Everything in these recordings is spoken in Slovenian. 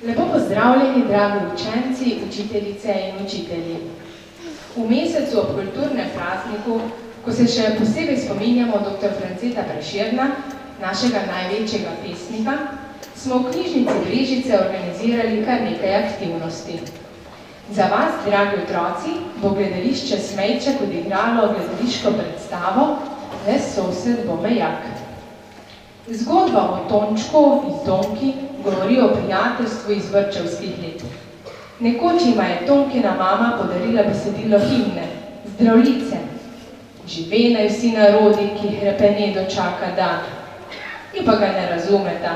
Lepo pozdravljeni, dragi učenci, učiteljice in učitelji. V mesecu ob kulturnem prazniku, ko se še posebej spominjamo dr. Franceta Prešerna, našega največjega pesnika, smo v knjižnici Brežice organizirali kar nekaj aktivnosti. Za vas, dragi otroci, bo gledališče Smejček odigralo gledališko predstavo Le sosed bo mejak. Zgodba o Tončku in Tonki govori o prijateljstvu iz vrtčevskih let. Nekoč jima je Tonkina mama podarila besedilo himne, Zdravljice. Žive naj vsi narodi, ki hrepene dočaka dan. In pa ga ne razumeta.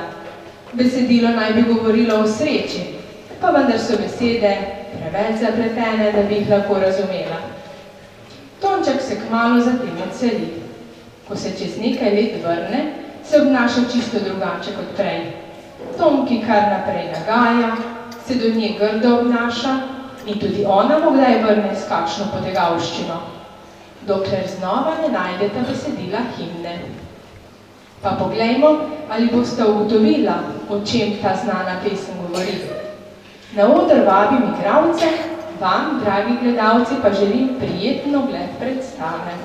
Besedilo naj bi govorilo o sreči, pa vendar so besede preveč zapletene, da bi jih lahko razumela. Tonček se kmalu zatem odseli. Ko se čez nekaj let vrne, se obnaša čisto drugače kot prej. Tonki kar naprej nagaja, se do nje grdo obnaša in tudi ona mu kdaj vrne s kakšno potegavščino, dokler znova ne najdeta besedila himne. Pa poglejmo, ali boste ugotovila, o čem ta znana pesem govori. Na oder vabim igralce, vam, dragi gledalci, pa želim prijeten ogled predstave.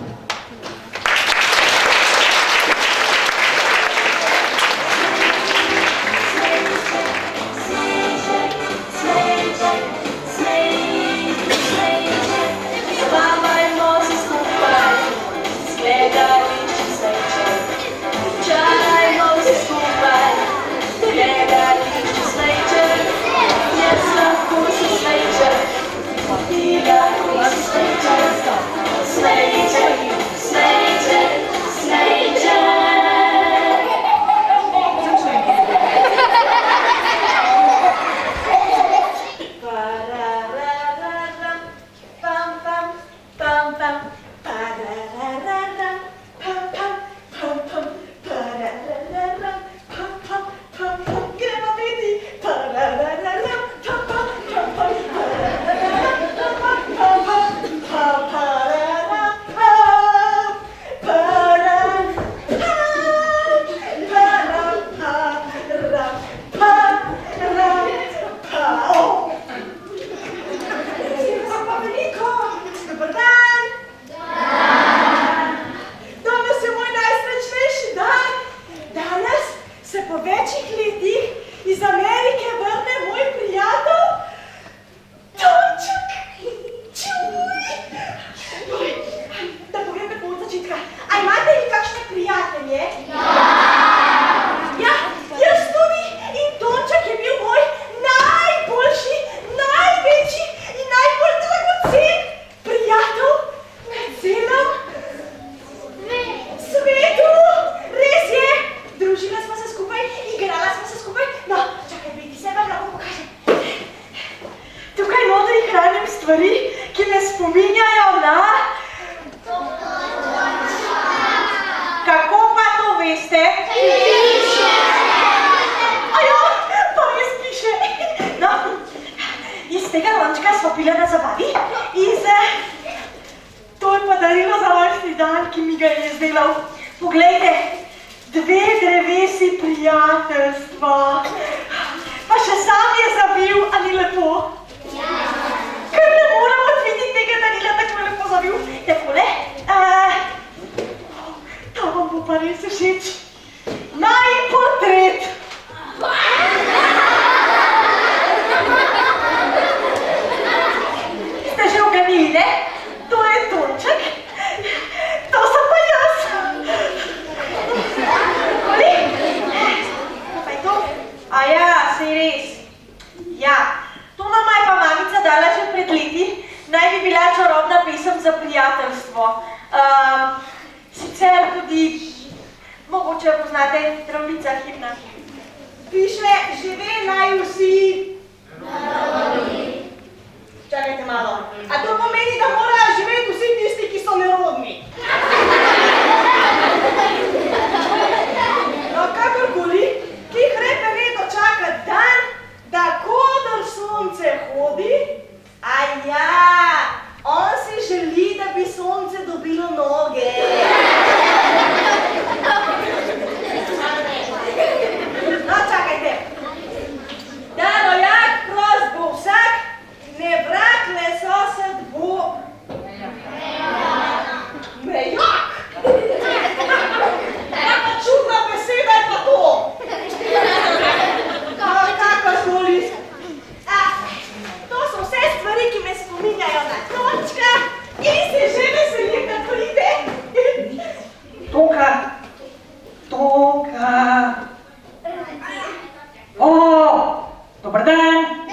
Dobar dan.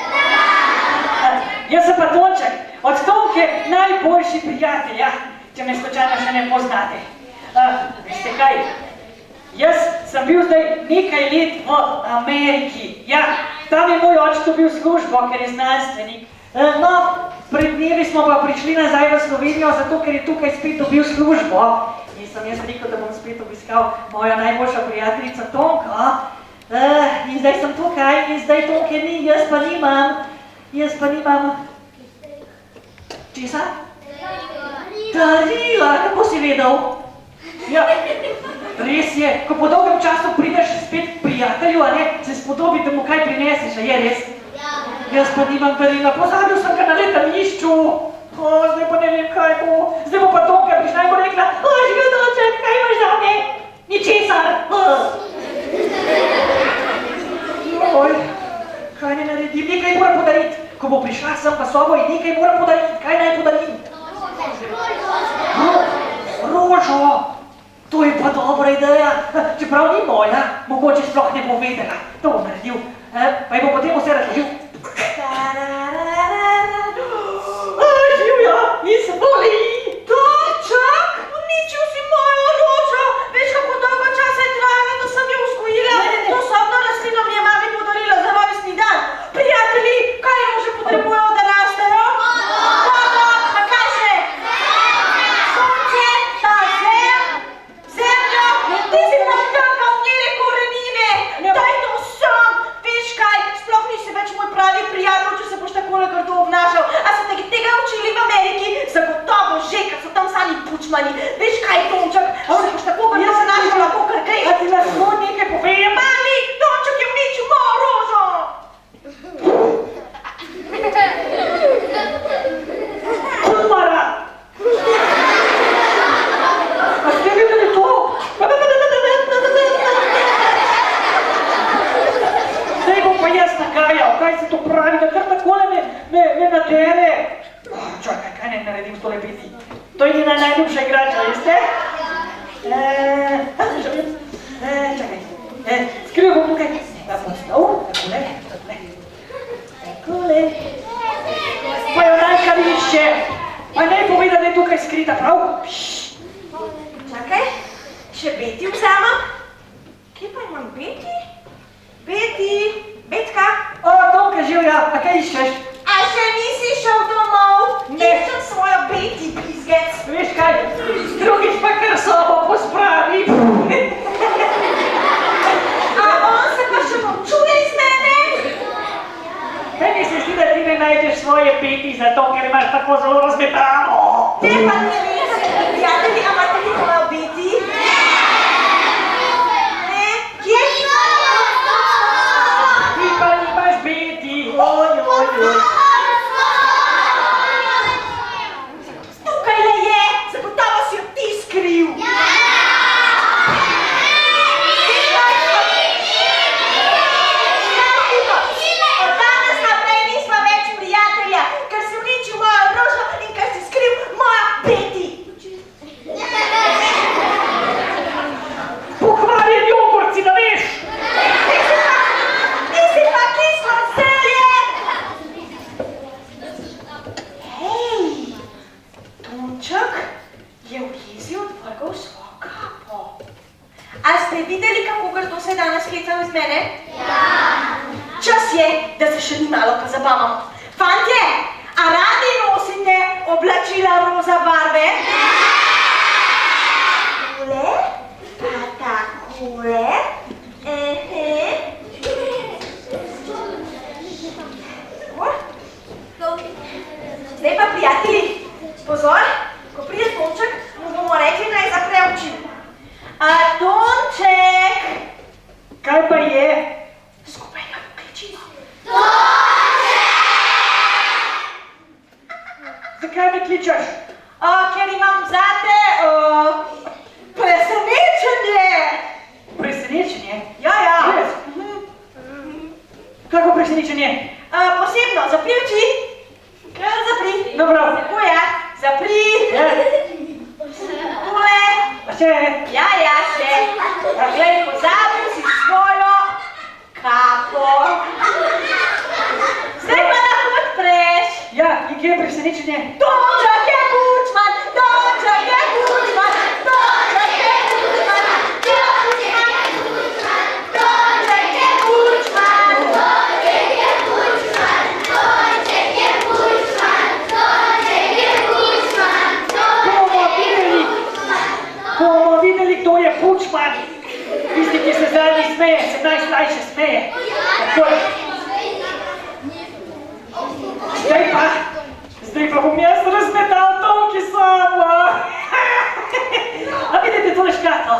Jaz sem pa Tonček, od Tonke najboljši prijatelj, ja, če me slučajno še ne poznate. Veste kaj, jaz sem bil zdaj nekaj let v Ameriki, ja, tam je moj oče dobil službo, ker je znanstvenik. No, pred dnevi smo pa prišli nazaj v Slovenijo, zato ker je tukaj spet dobil službo. In sem jaz rekel, da bom spet obiskal mojo najboljšo prijateljico Tonko. In zdaj sem tukaj in zdaj Tonke ni, jaz pa nimam. Česa? Darila, kako si vedel? Ja, res je, ko po dolgem času prideš spet k prijatelju, a ne, se spodobi, da mu kaj prineseš, a je res? Jaz pa nimam darila, pozabil sem ga na letališču. Zdaj pa ne vem, kaj bo. Zdaj bo pa Tonka prišla in bo rekla, živel Tonček, kaj imaš za me? Ničesar. Joj, kaj ne naredim? Nekaj mora podariti. Ko bo prišla sem pa sobo in nekaj mora podariti. Kaj naj podarim? Rožo! To je pa dobra ideja. Čeprav ni moja, mogoče sploh ne bo vedela. To bom naredil. Pa je bom potem vse razložil. Živja, izvoli! Tonček, uničil si mojo rožo. Veš, kako dolgo časa je trajalo, da sem jo vzgojila? To sobno rastlino mi je mami podarila za rojstni dan. Prijatelji, kaj rože potrebujejo, da rastejo? Vodo, pa kaj še? Sonce, pa zemljo. Ti si natakal njene korenine. Daj to sam. Veš kaj, sploh nisi več moj pravi prijatelj, če se boš takole grdo obnašal. A so te tega učili v Ameriki? Zagotovo že, ker so tam sami pučmani. Veš kaj, Tonček, a se boš tako grdo obnašal, lahko kar greš. A ti lahko nekaj povem? Mami, Tonček je uničil mojo rožo. Kumara! A ste videli to? Zdaj bom pa jaz nagajal, kaj se to pravi, da kar takole me nadere. Čakaj, kaj ne naredim s tole biti? To je njena najljubša igrača, veste? Čakaj, skril bom tukaj. Postav, takole. Pa jo najka višče. Pa ne poveda, da je tukaj skrita, prav? Čakaj, še Beti vzamem. Kje pa imam Beti? Beti, Betka. Tonka živja, a kaj iščeš? A še nisi šel domov? Ne. Iščem svojo Beti, pizgec. Veš kaj, drugič pa kar sobo pospravi. A on se pa še norčuje iz mene? Meni se zdi, da ti ne najdeš svoje Beti zato, ker imaš tako zelo razmetano. Ne pa ne res, prijatelji, a imate ti mojo Beti? Ne? Kje ti mojo? Ti pa nimaš Beti. Tukaj le je, zagotovo si jo ti skril. Od danes naprej nisva več prijatelja, ker si uničil mojo rožo in ker si skril mojo Beti. Pokvarjen jogurt si, da veš. Ti si pa kislo zelje. Hej, Tonček je v jezi odvrgal svojo kapo. A ste videli, kako grdo se je danes hecal iz mene? Ja. Čas je, da se še ni malo pozabavamo. Fantje, a radi nosite oblačila roza barve? Takole, pa takole. Zdaj pa, prijatelji, pozor, ko pride Tonček, mu bomo rekli, naj zapre oči. A Tonček! Kaj pa je? Skupaj ga pokličimo. Tonček! Zakaj me kličeš? Ker imam zate presenečenje. Presenečenje? Ja. Kako presenečenje? Posebno, zapri oči. Kar zapri. Dobro. Tako ja, zapri. Tule. A še? Ja, še. Glej, pozabil si svojo kapo. presenečenje? Točak je Pučman, Točak je Pučman, Točak je Pučman, Točak je Pučman, Točak je Pučman, Točak je Pučman, Točak je Pučman, Bomo videli, kdo je Pučman. Tisti, ki se zadnji smeje, se najslajše smeje. Takoj. Zdaj pa bom jaz razmetal tolki sobo. A vidite tole škatlo?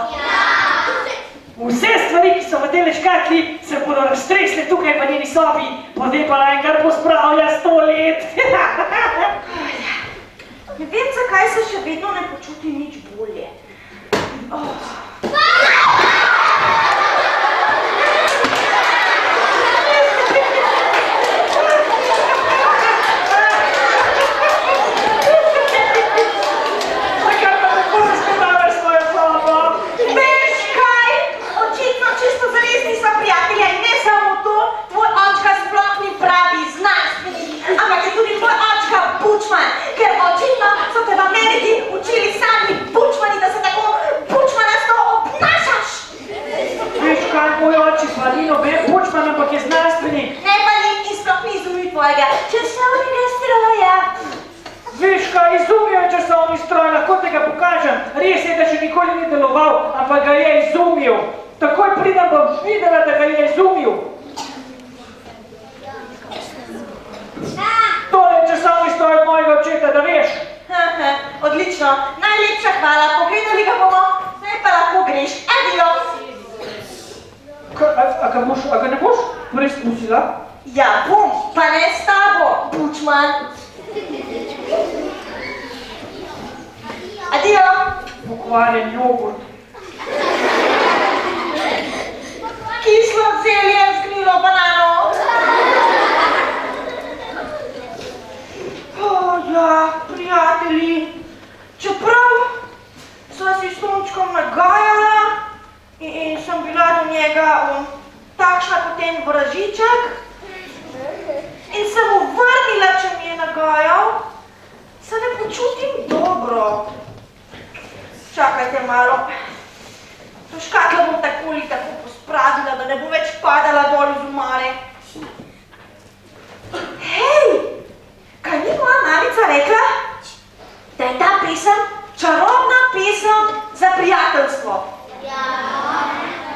Vse stvari, ki so v tele škatli, se bodo raztresle tukaj v njeni sobi, potem pa naj kar pospravlja 100 let. Ne vem, zakaj se še vedno ne počuti nič bolje. Ker očitno so te v Ameriki učili sami Pučmani, da se tako pučmanasto obnašaš. Veš kaj, moj oči pa ni noben Pučman, ampak je znanstvenik. Ne pa ni in sploh ni izumil tvojega časovnega stroja. Veš kaj, izumil je časovni stroj, lahko te ga pokažem. Res je, da še nikoli ni deloval, ampak ga je izumil. Takoj pridem, bom videla, da ga je izumil. Tole je časovni stroj od mojega očeta, da veš. Odlično, najlepša hvala, pogledali ga bomo, zdaj pa lahko greš. Adijo. A ga ne boš preizkusila? Ja bom, pa ne s tabo, Pučman. Adijo. Pokvarjen jogurt. Kislo zelje, zgnilo banano. Ja, prijatelji, čeprav sva si s Tončkom nagajala in sem bila do njega takšna kot en vražiček in sem mu vrnila, če mi je nagajal, se ne počutim dobro. Čakajte malo, to škatlo bom tako ali tako pospravila, da ne bo več padala dol iz omare. Hej! Kaj ni moja mamica rekla, da je ta pesem čarobna pesem za prijateljstvo? Ja.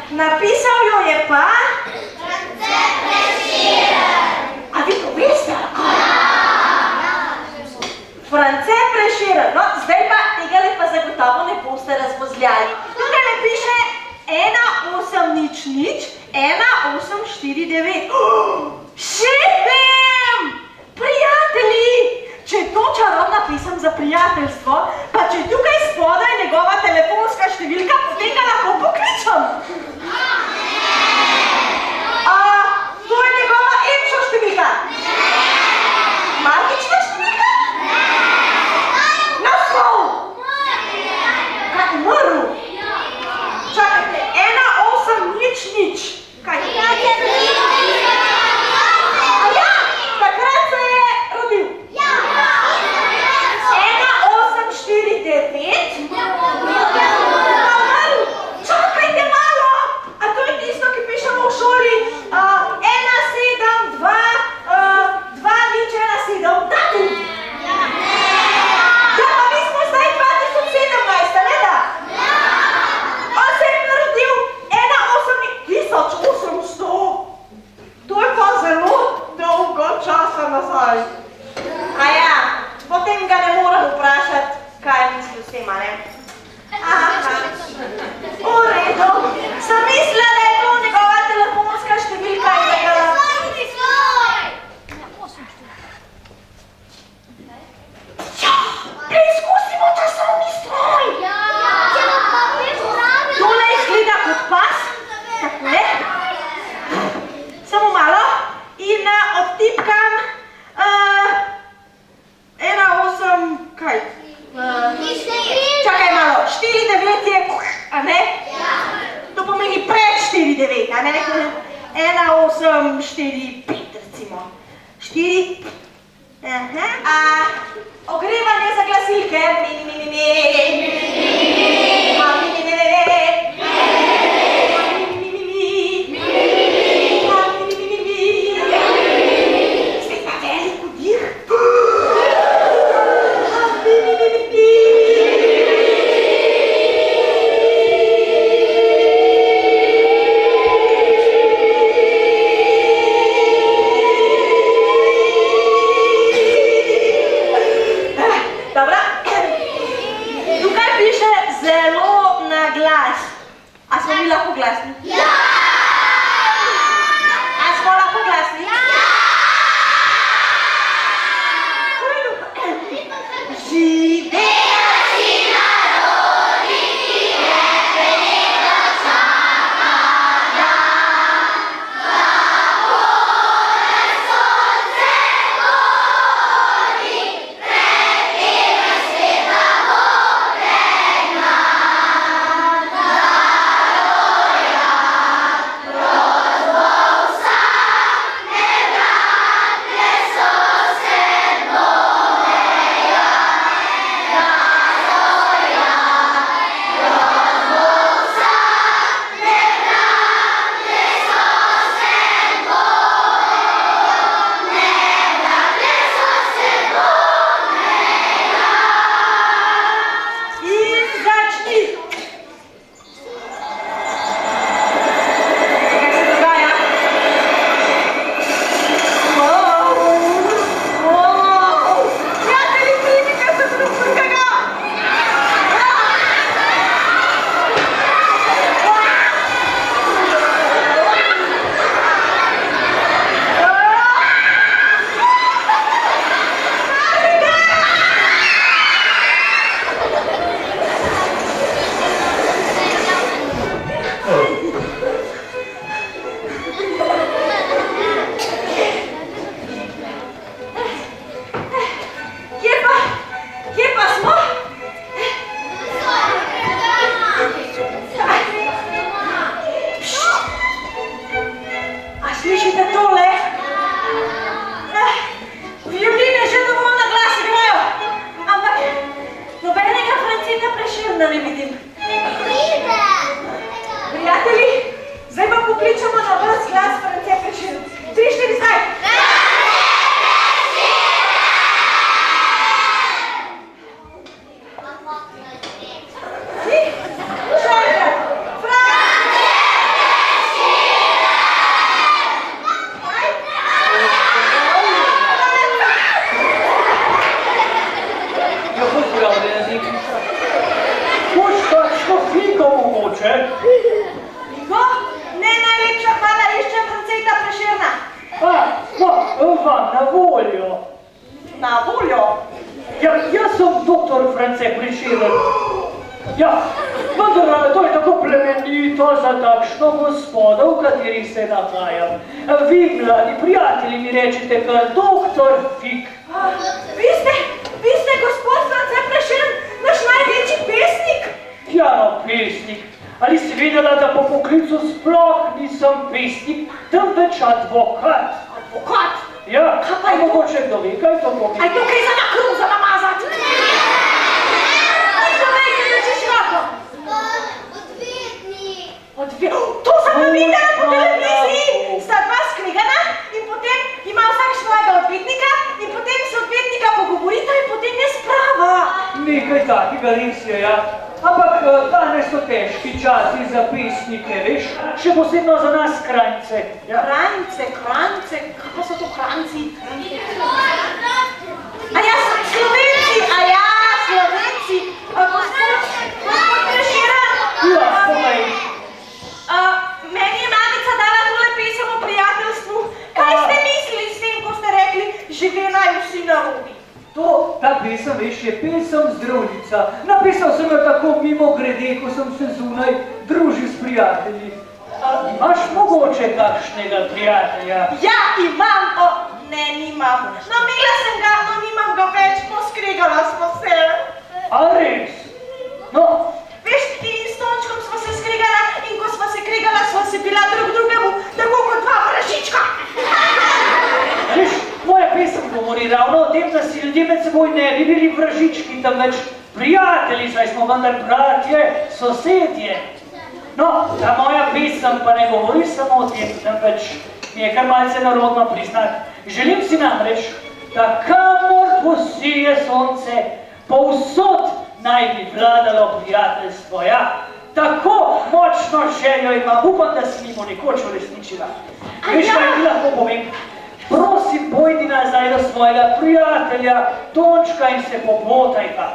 Napisal jo je pa France Prešeren. A vi to veste? Ja. France Prešeren. No, zdaj pa tegale pa zagotovo ne boste razvozljali. Tukaj ne piše 1800-1849. Še vem! Prijatelji! Če je to čarobna pesem za prijateljstvo, pa če je tukaj spodaj njegova telefonska številka, potem ga lahko pokličem. To je njegova EPŠO številka? Magična številka? Naslov! Kaj, umrl? Čakajte, 1800. Kaj? Takrat se je rodil. 1849. Čakajte malo. A to je tisto, ki pišemo v šoli 172 2017. Datum. Ja, pa mi smo zdaj 2017, ne da? On se je rodil 1800. To je pa zelo dolgo časa nazaj. Ja, potem ga ne moram vprašati, kaj misli s tem, a ne? Aha, v redu. Sem mislila, da je to njegova telefonska številka in da ga... Preizkusimo časovni stroj! Tole izgleda kot pas, takole. Samo malo in odtipkam 1,8, kaj? Čakaj malo, 4,9 je, a ne? To pomeni pred 4,9, a ne? 1,8, 4,5 recimo. 4, Ogrevanje za glasilke. Zdaj pa velik vdih. Dobra. Tukaj piše zelo na glas. A smo mi lahko glasni? Ja! A smo lahko glasni? Ja! Živejo si narodi, ki prepredo čakala, da pore sonce gori, pretega sveta bo pregnana. Rož bo vsak, nevratne so se bojejo. In začni! Kaj se dogaja? Prijatelji, primite se drug drugega! Kje pa smo? A slišite tole? Violine že dovolj na glas igrajo, ampak nobenega Franceta Prešerna ne vidim. Prijatelji, zdaj pa pokličemo na vas glas France Prešern. 3, 4, zdaj! Še enkrat! Ja, pozdravljen, Zikiša. Boš kakšno figo mogoče? Niko, ne najlepša hvala, iščem Franceta Prešerna. Vam na voljo. Na voljo? Ja, jaz sem doktor France Prešeren. Ja, vendar to je tako plemenito za takšno gospodo, v kateri se nahajam. Vi, mladi prijatelji, mi rečete kar doktor Fik. Vi ste gospod France Prešern, naš največji pesnik? Ja, no, pesnik. Ali si videla, da po poklicu sploh nisem pesnik, temveč advokat? Advokat? Ja, Kaj pa je to? mogoče kdo ve, kaj to pomeni? Aj to kaj za na kruh za namazati? Povejte, da si široko. To sem pa videla po televiziji. Sta dva skrigana in potem ima vsak svojega odvetnika in potem se odvetnika pogovorita in potem je sprava. Nekaj takega res je, ja. Ampak danes so težki časi za pesnike, veš? Še posebno za nas Kranjce. Ja. Kranjce, kako so to Kranjci? Slovenci. Gospod Prešeren. Ja, povej. Meni je mamica dala tole pesem o prijateljstvu. Kaj ste mislili s tem, ko ste rekli, žive naj vsi narodi? Ta pesem, veš, je pesem zdravnica. Napisal sem jo tako mimo grede, ko sem se zunaj družil s prijatelji. Imaš mogoče kakšnega prijatelja? Ja, imam. Ne, nimam. No, imela sem ga, no nimam ga več, poskregala smo se. A res? No, Veš, in s Tončkom smo se skregala in ko smo se kregala, smo se bila drug drugemu tako kot dva vražička. veš, moja pesem govori govori ravno o tem, da si ljudje med seboj ne bi bili vražički, temveč prijatelji, saj smo vendar bratje, sosedje. No, ta moja pesem pa ne govori samo o tem, temveč mi je kar malce narodno priznati. Želim si namreč, da kamor posije sonce, povsod naj bi vladalo prijateljstvo, ja. Tako močno željo imam, upam, da si mi bo nekoč uresničila. Veš, kaj ti lahko povem? Prosim, pojdi nazaj do svojega prijatelja Tončka in se pobotajka.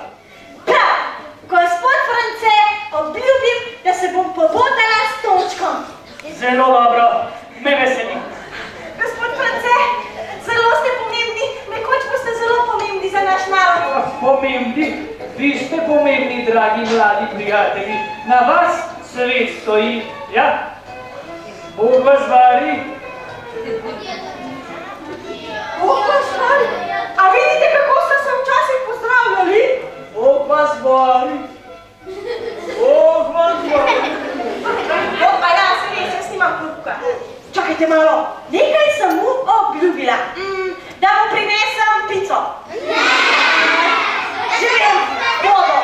Prav, gospod France, obljubim, da se bom pobotala s Tončkom. Zelo dobro, me veseli. Gospod France, zelo ste pomembni, nekoč boste zelo pomembni za naš narod. Pomembni? Vi ste pomembni, dragi mladi prijatelji. Na vas svet stoji, ja? Bog vas vari. Bog vas vari? A vidite, kako ste se včasih pozdravljali? Bog vas vari. Bog vas vari. Pa ja, se res, jaz nimam klubka. Čakajte malo, nekaj sem mu obljubila. Da mu prinesem pico. Že vem, vodo.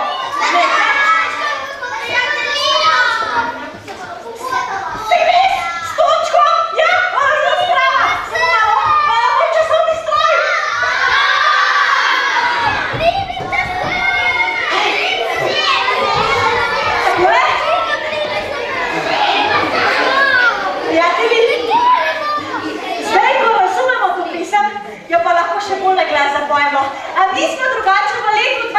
Si res? S Tončkom? Ja, jaz prava. Moj časovni stroj. Tako je? Prijatelji, zdaj, ko razumemo to pisem, jo pa lahko še bolj na glas zapojemo. A mi smo drugače v letu 2017.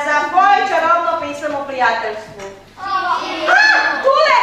Zapoj čarobno pisem o prijateljstvu. Tole!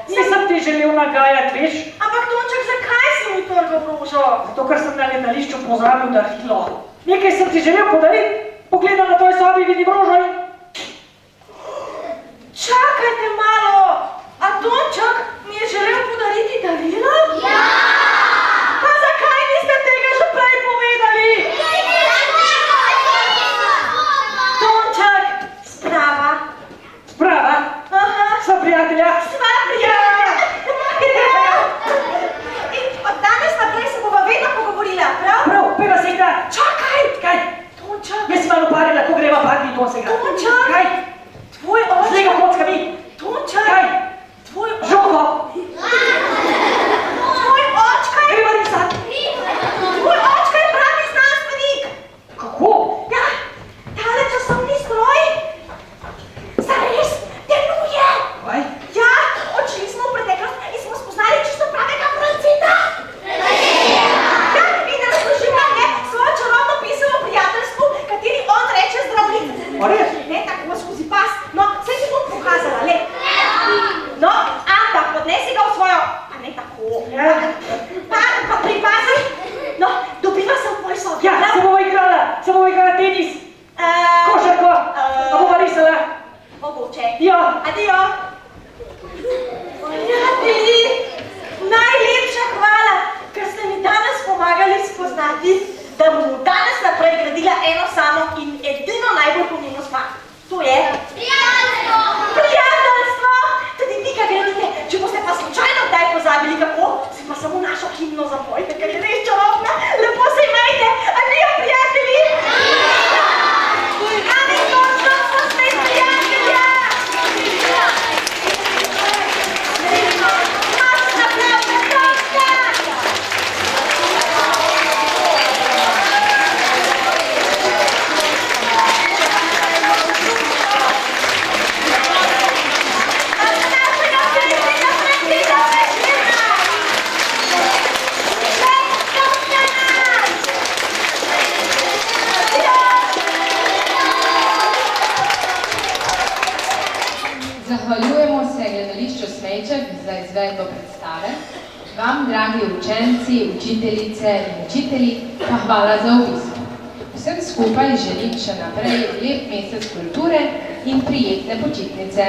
Nisem ti želel nagajati, veš? Ampak Tonček, zakaj si mi trgal rožo? Zato, ker sem na letališču pozabil darilo. Nekaj sem ti želel podariti, pogledam na toj sobi, vidim rožo in... Čakajte malo, a Tonček mi je želel podariti darilo? Ja! Pa zakaj niste tega že prej povedali? Tonček, sprava. Sprava? Aha. Sva prijatelja? Sva prijatelja. In od danes naprej se bova vedno pogovorila, prav? Prav, peva se igra. Čakaj! Kaj? Tonček! Jaz si malo parila, ko greva badminton se igra. Tonček! Kaj? Tvoj očka! Z Lego kockami. Tonček! Kaj? Tvoj očka! Žogo. Tvoj očka je... Greva risati. Tvoj očka je pravi znanstvenik! Kako? Ja, tale časovni stroj zares deluje! Kaj? Ja, odšli smo v preteklost in smo spoznali čisto pravega Franceta! Ja, in razložil nam je svojo čarobno pismo o prijateljstvu, kateri on reče zdravljica. A res? Ne tako skozi pas, no, saj ti bom pokazala, le. No, ampak odnesi ga v svojo, pa ne tako. Ja. Pa pripazi, no, dobiva se v tvoj sobi. Ja, se bova igrala tenis. Košarko. A bova risala. Mogoče. Ja. Adijo. Prijatelji, najlepša hvala, ker ste mi danes pomagali spoznati, da bom danes naprej gradila eno samo in edino najbolj pomembno stvar. To je... Prijateljstvo! Prijateljstvo! Tudi vi, kaj gradite, če boste pa slučajno kdaj pozabili kako, si pa samo našo himno zapojte, ker je res čarobna. Lepo se imejte! Adijo, prijatelji! Amen, končno smo spet prijatelja! Močna plavka, Tončka! Zahvaljujemo se gledališču Smejček za izvedbo predstave. Vam, dragi učenci, učiteljice in učitelji, pa hvala za obisk. Vsem skupaj želim še naprej lep mesec kulture in prijetne počitnice.